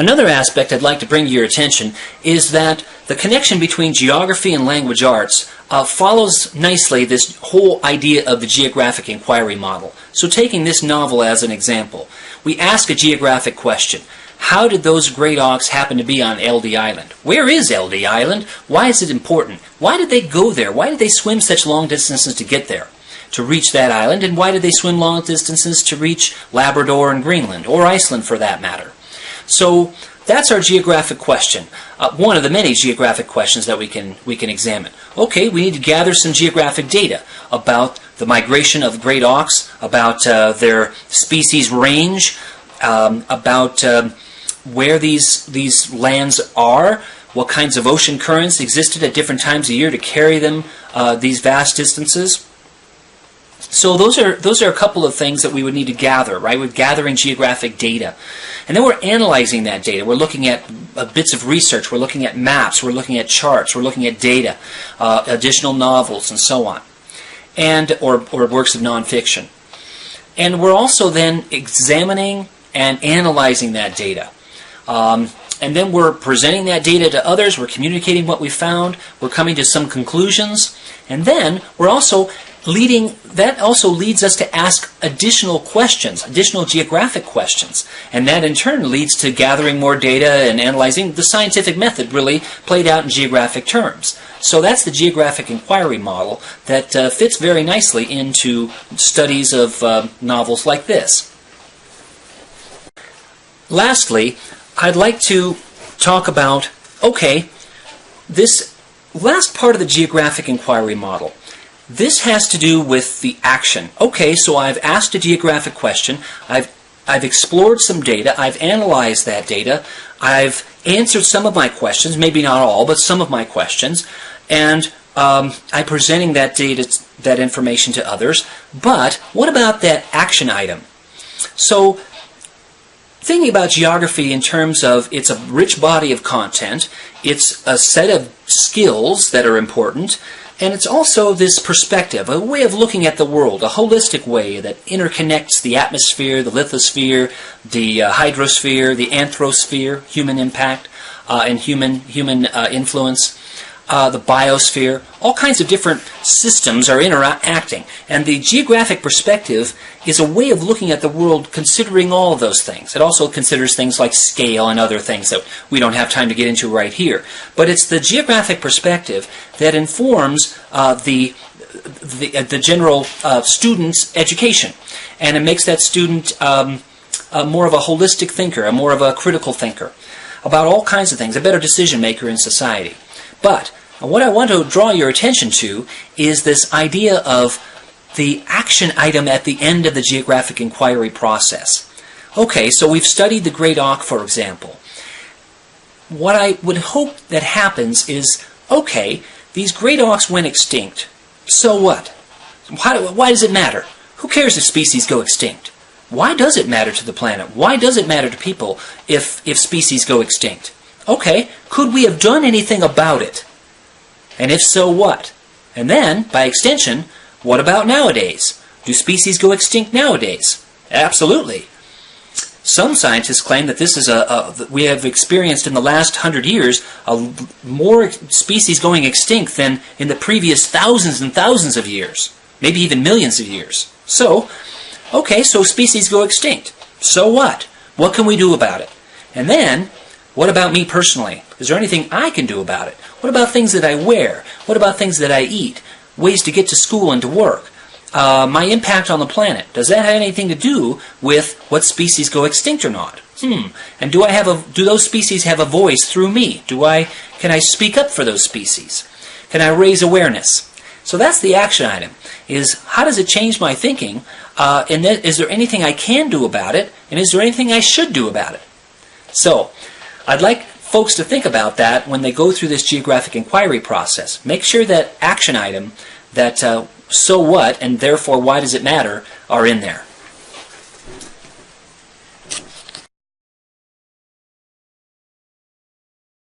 Another aspect I'd like to bring to your attention is that the connection between geography and language arts follows nicely this whole idea of the geographic inquiry model. So taking this novel as an example, we ask a geographic question. How did those great auks happen to be on LD Island? Where is LD Island? Why is it important? Why did they go there? Why did they swim such long distances to get there, to reach that island? And why did they swim long distances to reach Labrador and Greenland, or Iceland for that matter? So that's our geographic question, one of the many geographic questions that we can examine. Okay, we need to gather some geographic data about the migration of great auks, about their species range, about where these lands are, what kinds of ocean currents existed at different times of year to carry them these vast distances. So those are a couple of things that we would need to gather, right? We're gathering geographic data. And then we're analyzing that data. We're looking at bits of research. We're looking at maps. We're looking at charts. We're looking at data, additional novels, and so on, and or works of nonfiction. And we're also then examining and analyzing that data. And then we're presenting that data to others. We're communicating what we found. We're coming to some conclusions. And then we're also that also leads us to ask additional questions, additional geographic questions. And that in turn leads to gathering more data and analyzing the scientific method really played out in geographic terms. So that's the geographic inquiry model that fits very nicely into studies of novels like this. Lastly, I'd like to talk about, okay, this last part of the geographic inquiry model. This has to do with the action. Okay, so I've asked a geographic question, I've explored some data, I've analyzed that data, I've answered some of my questions, maybe not all, but some of my questions, and I'm presenting that data, that information to others. But what about that action item? So thinking about geography in terms of it's a rich body of content, it's a set of skills that are important, and it's also this perspective, a way of looking at the world, a holistic way that interconnects the atmosphere, the lithosphere, the hydrosphere, the anthrosphere, human impact and human influence, the biosphere. All kinds of different systems are interacting. And the geographic perspective is a way of looking at the world considering all of those things. It also considers things like scale and other things that we don't have time to get into right here. But it's the geographic perspective that informs the general student's education. And it makes that student more of a holistic thinker, more of a critical thinker about all kinds of things, a better decision maker in society. But what I want to draw your attention to is this idea of the action item at the end of the geographic inquiry process. Okay, so we've studied the great auk, for example. What I would hope that happens is, okay, these great auks went extinct. So what? Why does it matter? Who cares if species go extinct? Why does it matter to the planet? Why does it matter to people if species go extinct? Okay, could we have done anything about it? And if so, what? And then, by extension, what about nowadays? Do species go extinct nowadays? Absolutely. Some scientists claim that this is we have experienced in the last 100 years more species going extinct than in the previous thousands and thousands of years, maybe even millions of years. So, okay, so species go extinct. So what? What can we do about it? And then, what about me personally? Is there anything I can do about it? What about things that I wear? What about things that I eat? Ways to get to school and to work? My impact on the planet. Does that have anything to do with what species go extinct or not? And do those species have a voice through me? Can I speak up for those species? Can I raise awareness? So that's the action item, is how does it change my thinking? And then is there anything I can do about it? And is there anything I should do about it? So I'd like folks to think about that when they go through this geographic inquiry process. Make sure that action item, that so what, and therefore why does it matter, are in there.